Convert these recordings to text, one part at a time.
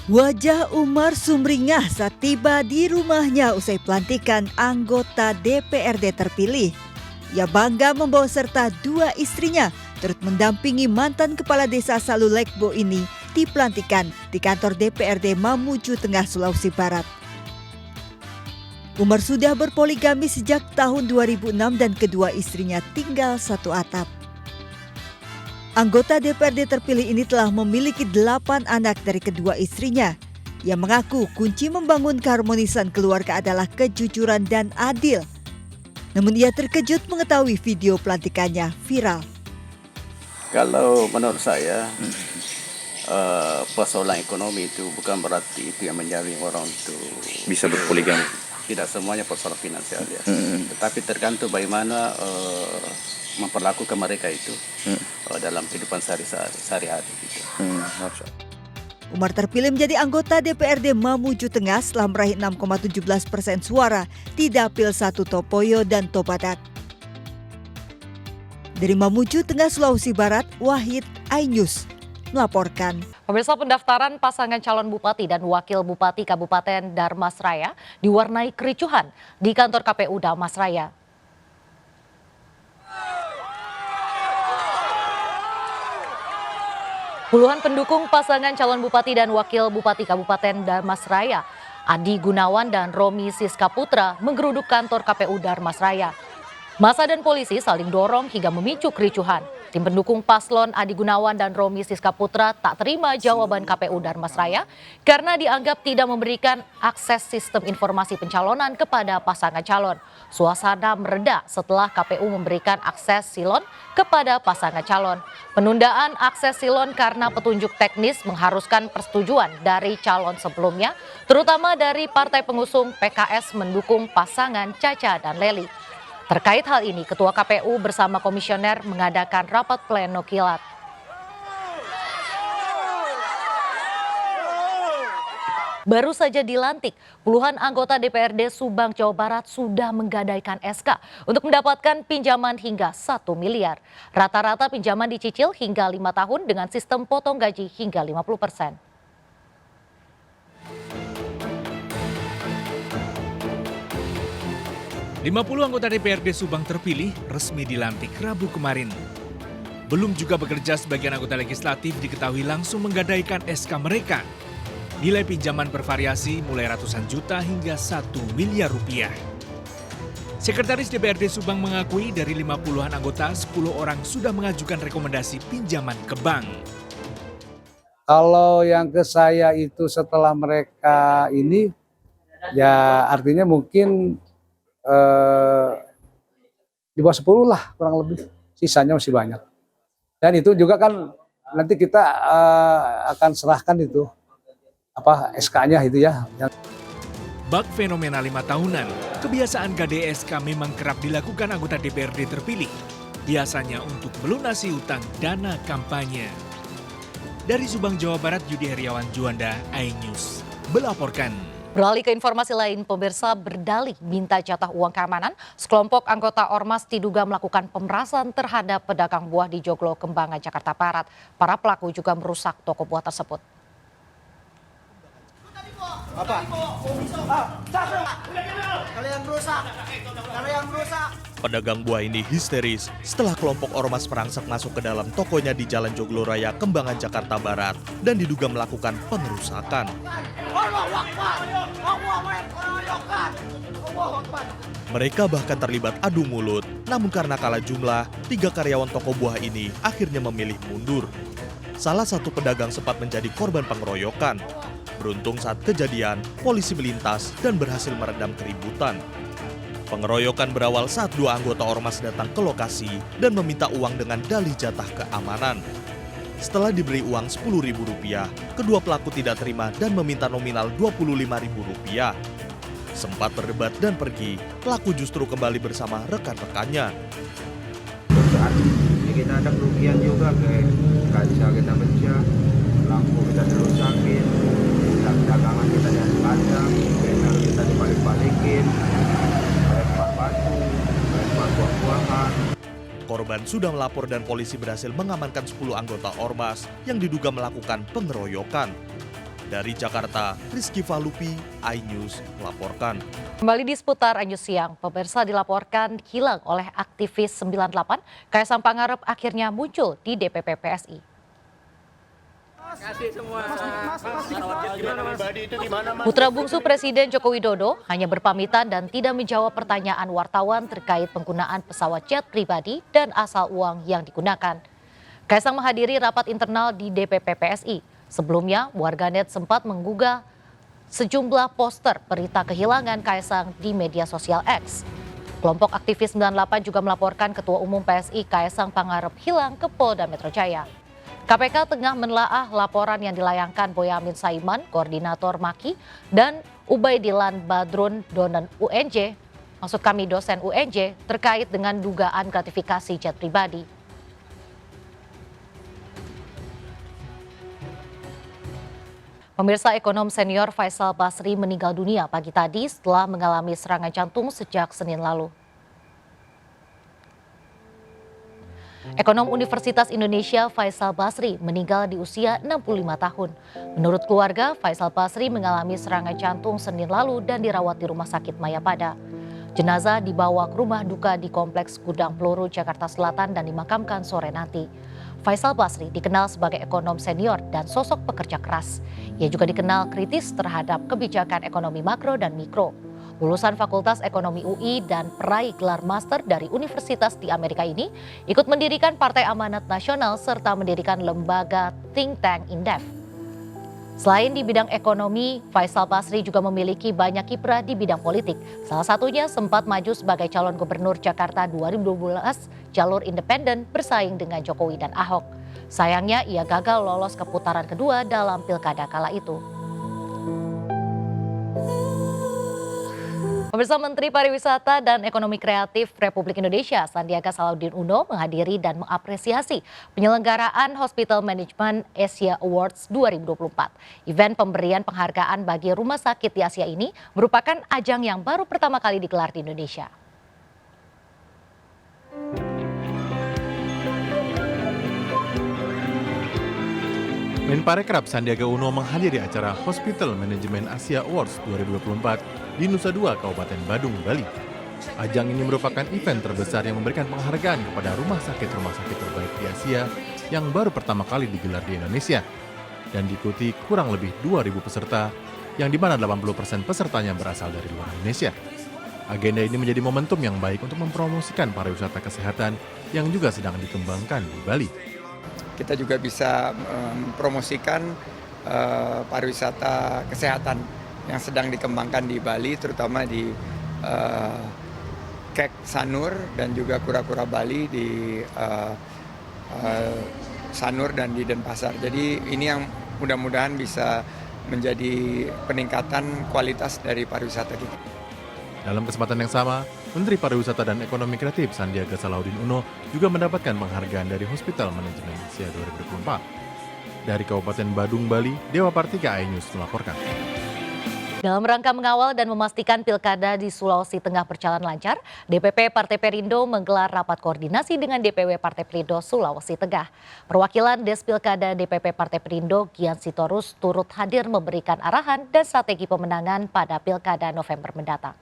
Wajah Umar sumringah saat tiba di rumahnya usai pelantikan anggota DPRD terpilih. Ia bangga membawa serta dua istrinya turut mendampingi mantan kepala desa Salulekbo ini di pelantikan di kantor DPRD Mamuju Tengah, Sulawesi Barat. Umar sudah berpoligami sejak tahun 2006 dan kedua istrinya tinggal satu atap. Anggota DPRD terpilih ini telah memiliki 8 anak dari kedua istrinya. Ia mengaku kunci membangun keharmonisan keluarga adalah kejujuran dan adil. Namun ia terkejut mengetahui video pelantikannya viral. Kalau menurut saya, persoalan ekonomi itu bukan berarti itu yang menjamin orang itu bisa berpoligami. Tidak semuanya persoalan finansial ya. Tetapi tergantung bagaimana memperlakukan mereka itu dalam kehidupan sehari-hari gitu. Umar terpilih menjadi anggota DPRD Mamuju Tengah setelah meraih 6,17% suara di Dapil 1 Topoyo dan Tobadak. Dari Mamuju Tengah, Sulawesi Barat, Wahid iNews melaporkan. Pemirsa, pendaftaran pasangan calon bupati dan wakil bupati Kabupaten Darmasraya diwarnai kericuhan di kantor KPU Darmasraya. Puluhan pendukung pasangan calon bupati dan wakil bupati Kabupaten Darmasraya, Adi Gunawan dan Romi Siska Putra, menggeruduk kantor KPU Darmasraya. Massa dan polisi saling dorong hingga memicu kericuhan. Tim pendukung paslon Adi Gunawan dan Romi Siska Putra tak terima jawaban KPU Darmasraya karena dianggap tidak memberikan akses sistem informasi pencalonan kepada pasangan calon. Suasana mereda setelah KPU memberikan akses silon kepada pasangan calon. Penundaan akses silon karena petunjuk teknis mengharuskan persetujuan dari calon sebelumnya, terutama dari partai pengusung PKS mendukung pasangan Caca dan Leli. Terkait hal ini, Ketua KPU bersama komisioner mengadakan rapat pleno kilat. Baru saja dilantik, puluhan anggota DPRD Subang, Jawa Barat sudah menggadaikan SK untuk mendapatkan pinjaman hingga 1 miliar. Rata-rata pinjaman dicicil hingga 5 tahun dengan sistem potong gaji hingga 50%. Puluh anggota DPRD Subang terpilih resmi dilantik Rabu kemarin. Belum juga bekerja sebagian anggota legislatif diketahui langsung menggadaikan SK mereka. Nilai pinjaman bervariasi mulai ratusan juta hingga 1 miliar rupiah. Sekretaris DPRD Subang mengakui dari 50-an anggota, 10 orang sudah mengajukan rekomendasi pinjaman ke bank. Kalau yang ke saya itu setelah mereka ini, ya artinya mungkin di bawah 10 lah kurang lebih, sisanya masih banyak. Dan itu juga kan nanti kita akan serahkan itu SK-nya itu ya. Bak fenomena 5 tahunan, kebiasaan gade SK memang kerap dilakukan anggota DPRD terpilih, biasanya untuk melunasi utang dana kampanye. Dari Subang, Jawa Barat, Yudi Heriawan Juanda, iNews melaporkan. Beralih ke informasi lain, pemirsa, berdalih minta jatah uang keamanan, sekelompok anggota Ormas diduga melakukan pemerasan terhadap pedagang buah di Joglo, Kembangan, Jakarta Barat. Para pelaku juga merusak toko buah tersebut. Pedagang buah ini histeris setelah kelompok ormas merangsek masuk ke dalam tokonya di Jalan Joglo Raya, Kembangan, Jakarta Barat dan diduga melakukan pengerusakan. Mereka bahkan terlibat adu mulut, namun karena kalah jumlah, 3 karyawan toko buah ini akhirnya memilih mundur. Salah satu pedagang sempat menjadi korban pengeroyokan. Beruntung saat kejadian, polisi melintas dan berhasil meredam keributan. Pengeroyokan berawal saat 2 anggota ormas datang ke lokasi dan meminta uang dengan dalih jatah keamanan. Setelah diberi uang Rp10.000, kedua pelaku tidak terima dan meminta nominal Rp25.000. Sempat berdebat dan pergi, pelaku justru kembali bersama rekan-rekannya. Kita ada kerugian juga, kayak kaca kita pecah, lampu kita dirusakin, dagangan kita dihancurkan, banner kita dibalik-balikin, lempar batu, lempar buah-buahan. Korban sudah melapor dan polisi berhasil mengamankan 10 anggota ormas yang diduga melakukan pengeroyokan. Dari Jakarta, Rizky Falupi, iNews melaporkan. Kembali di seputar Anjus siang, pemirsa dilaporkan hilang oleh aktivis 98, Kaisang Pangarep akhirnya muncul di DPP PSI. Putra bungsu Presiden Joko Widodo hanya berpamitan dan tidak menjawab pertanyaan wartawan terkait penggunaan pesawat jet pribadi dan asal uang yang digunakan. Kaisang menghadiri rapat internal di DPP PSI. Sebelumnya, warganet sempat menggugah sejumlah poster berita kehilangan Kaisang di media sosial X. Kelompok aktivis 98 juga melaporkan Ketua Umum PSI Kaisang Pangarep hilang ke Polda Metro Jaya. KPK tengah menelaah laporan yang dilayangkan Boyamin Saiman, Koordinator Maki, dan Ubaidilan Badrun Donen dosen UNJ, terkait dengan dugaan gratifikasi jet pribadi. Pemirsa, ekonom senior Faisal Basri meninggal dunia pagi tadi setelah mengalami serangan jantung sejak Senin lalu. Ekonom Universitas Indonesia Faisal Basri meninggal di usia 65 tahun. Menurut keluarga, Faisal Basri mengalami serangan jantung Senin lalu dan dirawat di Rumah Sakit Mayapada. Jenazah dibawa ke rumah duka di Kompleks Gudang Peluru, Jakarta Selatan dan dimakamkan sore nanti. Faisal Basri dikenal sebagai ekonom senior dan sosok pekerja keras. Ia juga dikenal kritis terhadap kebijakan ekonomi makro dan mikro. Lulusan Fakultas Ekonomi UI dan peraih gelar master dari Universitas di Amerika ini ikut mendirikan Partai Amanat Nasional serta mendirikan lembaga think tank Indef. Selain di bidang ekonomi, Faisal Basri juga memiliki banyak kiprah di bidang politik. Salah satunya sempat maju sebagai calon gubernur Jakarta 2012 jalur independen bersaing dengan Jokowi dan Ahok. Sayangnya ia gagal lolos ke putaran kedua dalam pilkada kala itu. Pemirsa, Menteri Pariwisata dan Ekonomi Kreatif Republik Indonesia Sandiaga Salahuddin Uno menghadiri dan mengapresiasi penyelenggaraan Hospital Management Asia Awards 2024. Event pemberian penghargaan bagi rumah sakit di Asia ini merupakan ajang yang baru pertama kali digelar di Indonesia. Menparekraf Sandiaga Uno menghadiri acara Hospital Management Asia Awards 2024 di Nusa Dua, Kabupaten Badung, Bali. Ajang ini merupakan event terbesar yang memberikan penghargaan kepada rumah sakit terbaik di Asia yang baru pertama kali digelar di Indonesia dan diikuti kurang lebih 2.000 peserta, yang dimana 80% pesertanya berasal dari luar Indonesia. Agenda ini menjadi momentum yang baik untuk mempromosikan pariwisata kesehatan yang juga sedang dikembangkan di Bali. Kita juga bisa mempromosikan pariwisata kesehatan yang sedang dikembangkan di Bali, terutama di Kek Sanur dan juga Kura-Kura Bali di Sanur dan di Denpasar. Jadi ini yang mudah-mudahan bisa menjadi peningkatan kualitas dari pariwisata kita. Dalam kesempatan yang sama, Menteri Pariwisata dan Ekonomi Kreatif Sandiaga Salahuddin Uno juga mendapatkan penghargaan dari Hospital Management Asia 2024. Dari Kabupaten Badung, Bali, Dewa Partika, iNews melaporkan. Dalam rangka mengawal dan memastikan pilkada di Sulawesi Tengah berjalan lancar, DPP Partai Perindo menggelar rapat koordinasi dengan DPW Partai Perindo Sulawesi Tengah. Perwakilan Des Pilkada DPP Partai Perindo, Gian Sitorus, turut hadir memberikan arahan dan strategi pemenangan pada pilkada November mendatang.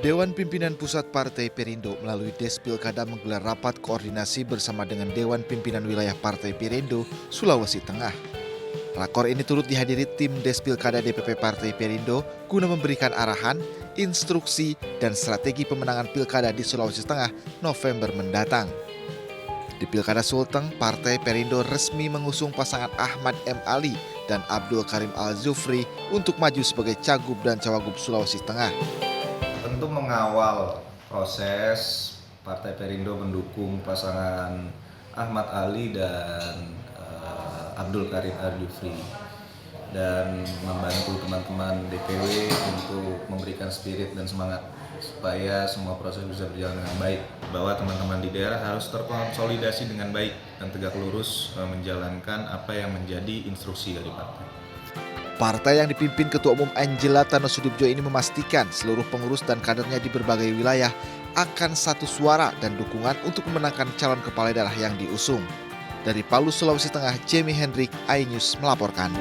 Dewan Pimpinan Pusat Partai Perindo melalui Des Pilkada menggelar rapat koordinasi bersama dengan Dewan Pimpinan Wilayah Partai Perindo Sulawesi Tengah. Rakor ini turut dihadiri tim Des Pilkada DPP Partai Perindo guna memberikan arahan, instruksi, dan strategi pemenangan pilkada di Sulawesi Tengah November mendatang. Di Pilkada Sulteng, Partai Perindo resmi mengusung pasangan Ahmad M. Ali dan Abdul Karim Al-Zufri untuk maju sebagai Cagup dan Cawagup Sulawesi Tengah. Tentu mengawal proses Partai Perindo mendukung pasangan Ahmad Ali dan Abdul Karim Al-Jufri dan membantu teman-teman DPW untuk memberikan spirit dan semangat supaya semua proses bisa berjalan dengan baik, bahwa teman-teman di daerah harus terkonsolidasi dengan baik dan tegak lurus menjalankan apa yang menjadi instruksi dari partai. Partai yang dipimpin Ketua Umum Angela Tano Sudibjo ini memastikan seluruh pengurus dan kadernya di berbagai wilayah akan satu suara dan dukungan untuk memenangkan calon kepala daerah yang diusung. Dari Palu, Sulawesi Tengah, Jamie Hendrik, iNews melaporkan.